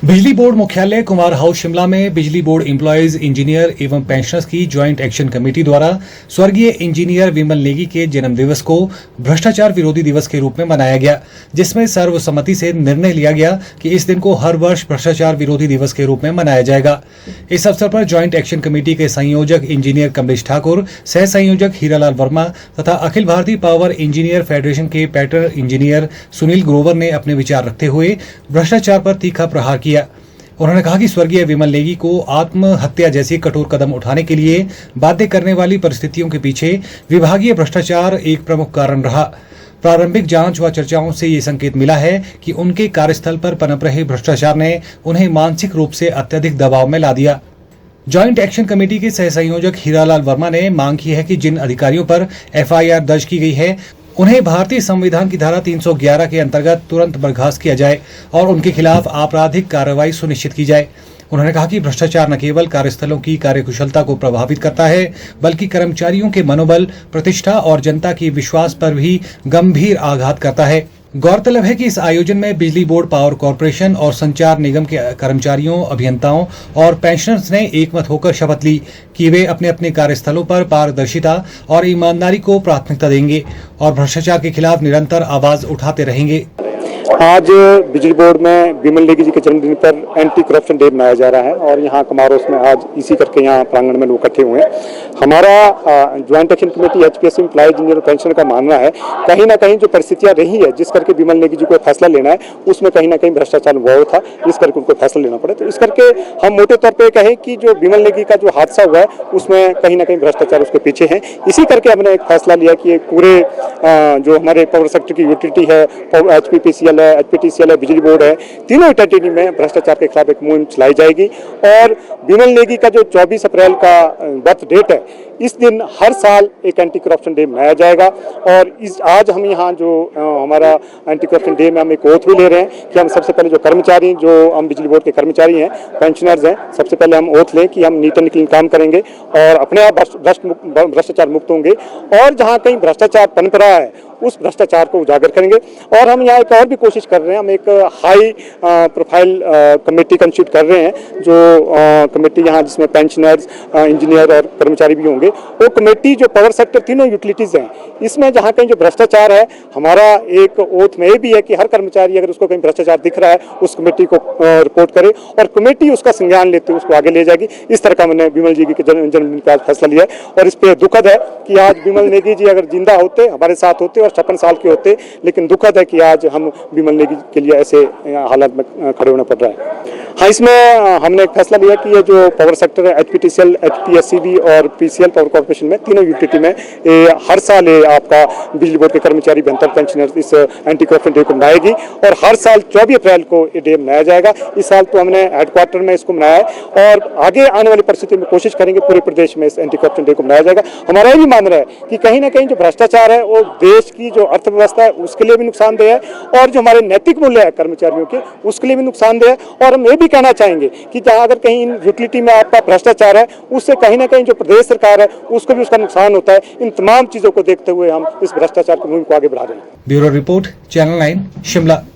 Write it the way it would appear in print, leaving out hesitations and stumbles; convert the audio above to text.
बिजली बोर्ड मुख्यालय कुमार हाउस शिमला में बिजली बोर्ड एम्प्लॉयज इंजीनियर एवं पेंशनर्स की ज्वाइंट एक्शन कमेटी द्वारा स्वर्गीय इंजीनियर विमल नेगी के जन्म दिवस को भ्रष्टाचार विरोधी दिवस के रूप में मनाया गया, जिसमें सर्वसम्मति से निर्णय लिया गया कि इस दिन को हर वर्ष भ्रष्टाचार विरोधी दिवस के रूप में मनाया जाएगा। इस अवसर पर ज्वाइंट एक्शन कमेटी के संयोजक इंजीनियर कमलेश ठाकुर, सह संयोजक हीरालाल वर्मा तथा Akhil Bharatiya power engineer federation के पैटर्न इंजीनियर सुनील ग्रोवर ने अपने विचार रखते हुए भ्रष्टाचार पर तीखा प्रहार किया। उन्होंने कहा कि स्वर्गीय विमल नेगी को आत्महत्या जैसी कठोर कदम उठाने के लिए बाध्य करने वाली परिस्थितियों के पीछे विभागीय भ्रष्टाचार एक प्रमुख कारण रहा। प्रारंभिक जांच व चर्चाओं से ये संकेत मिला है कि उनके कार्यस्थल पर पनप रहे भ्रष्टाचार ने उन्हें मानसिक रूप से अत्यधिक दबाव में ला दिया। ज्वाइंट एक्शन कमेटी के सह संयोजक हीरालाल वर्मा ने मांग की है कि जिन अधिकारियों पर एफआईआर दर्ज की गई है उन्हें भारतीय संविधान की धारा 311 के अंतर्गत तुरंत बर्खास्त किया जाए और उनके खिलाफ आपराधिक कार्रवाई सुनिश्चित की जाए। उन्होंने कहा कि भ्रष्टाचार न केवल कार्यस्थलों की कार्यकुशलता को प्रभावित करता है, बल्कि कर्मचारियों के मनोबल, प्रतिष्ठा और जनता के विश्वास पर भी गंभीर आघात करता है। गौरतलब है कि इस आयोजन में बिजली बोर्ड, पावर कॉरपोरेशन और संचार निगम के कर्मचारियों, अभियंताओं और पेंशनर्स ने एकमत होकर शपथ ली कि वे अपने अपने कार्यस्थलों पर पारदर्शिता और ईमानदारी को प्राथमिकता देंगे और भ्रष्टाचार के खिलाफ निरंतर आवाज उठाते रहेंगे। आज बिजली बोर्ड में विमल नेगी जी के जन्मदिन पर एंटी करप्शन डे मनाया जा रहा है और यहाँ कमारोस में आज इसी करके यहाँ प्रांगण में लोग इकट्ठे हुए हैं। हमारा joint action committee HPSC employees engineer pension का मानना है कहीं ना कहीं जो परिस्थितियाँ रही है जिस करके विमल नेगी जी को फैसला लेना है उसमें कहीं ना कहीं भ्रष्टाचार हुआ था, इस करके उनको फैसला लेना पड़े। तो इस करके हम मोटे तौर पर कहें कि जो विमल नेगी का जो हादसा हुआ है उसमें कहीं ना कहीं भ्रष्टाचार उसके पीछे है। इसी करके हमने एक फैसला लिया कि पूरे जो हमारे पावर सेक्टर की यूटिलिटी है, एचपीपीसीएल है, एचपीटीसीएल है, बिजली बोर्ड है, तीनों यूटिलिटी में भ्रष्टाचार के खिलाफ एक मुहिम चलाई जाएगी। और विमल नेगी का जो 24 अप्रैल का बर्थ डेट है, इस दिन हर साल एक एंटी करप्शन डे मनाया जाएगा। और आज हम यहाँ जो हमारा एंटी करप्शन डे में हम एक ओथ भी ले रहे हैं कि हम सबसे पहले जो कर्मचारी, जो हम बिजली बोर्ड के कर्मचारी हैं, पेंशनर्स हैं, सबसे पहले हम ओथ लें कि हम नीट एंड क्लीन काम करेंगे और अपने आप भ्रष्टाचार मुक्त होंगे और जहाँ कहीं भ्रष्टाचार पनप रहा है उस भ्रष्टाचार को उजागर करेंगे। और हम यहाँ एक और भी कोशिश कर रहे हैं, हम एक हाई प्रोफाइल कमेटी कंस्टिट्यूट कर रहे हैं, जो कमेटी यहाँ जिसमें पेंशनर्स, इंजीनियर और कर्मचारी भी होंगे। वो कमेटी जो पावर सेक्टर तीनों यूटिलिटीज़ हैं, इसमें जहाँ कहीं जो भ्रष्टाचार है, हमारा एक ओथ में ये भी है कि हर कर्मचारी अगर उसको कहीं भ्रष्टाचार दिख रहा है उस कमेटी को रिपोर्ट करे और कमेटी उसका संज्ञान लेते हुए उसको आगे ले जाएगी। इस तरह का मैंने विमल जी के जन्मदिन का फैसला लिया है। और इस पर दुखद है कि आज विमल नेगी जी अगर जिंदा होते, हमारे साथ होते और 56 साल के होते, लेकिन दुखद है कि आज हम विमल नेगी के लिए ऐसे हालात में खड़े होना पड़ रहा है। हाँ, इसमें हमने एक फैसला लिया कि ये जो पावर सेक्टर है, एचपीटीसीएल, एचपीएससीबी और पीसीएल पावर कॉर्पोरेशन में, तीनों यूटिलिटी में हर साल आपका बिजली बोर्ड के कर्मचारी, अभियंता, पेंशनर्स इस एंटी करप्शन डे को मनाएगी और हर साल 24 अप्रैल को ये डे मनाया जाएगा। इस साल तो हमने हेडक्वार्टर में इसको मनाया है और आगे आने वाली परिस्थिति में कोशिश करेंगे पूरे प्रदेश में इस एंटी करप्शन डे को मनाया जाएगा। हमारा ये भी मानना है कि कहीं ना कहीं जो भ्रष्टाचार है वो देश की जो अर्थव्यवस्था है उसके लिए भी नुकसानदेह है और जो हमारे नैतिक मूल्य है कर्मचारियों के उसके लिए भी नुकसानदेह है। और हम ये भी कहना चाहेंगे कि जहाँ अगर कहीं इन यूटिलिटी में आपका भ्रष्टाचार है उससे कहीं ना कहीं जो प्रदेश सरकार है उसको भी उसका नुकसान होता है। इन तमाम चीजों को देखते हुए हम इस भ्रष्टाचार की मुहिम को आगे बढ़ा रहे हैं। Bureau report, channel 9, Shimla.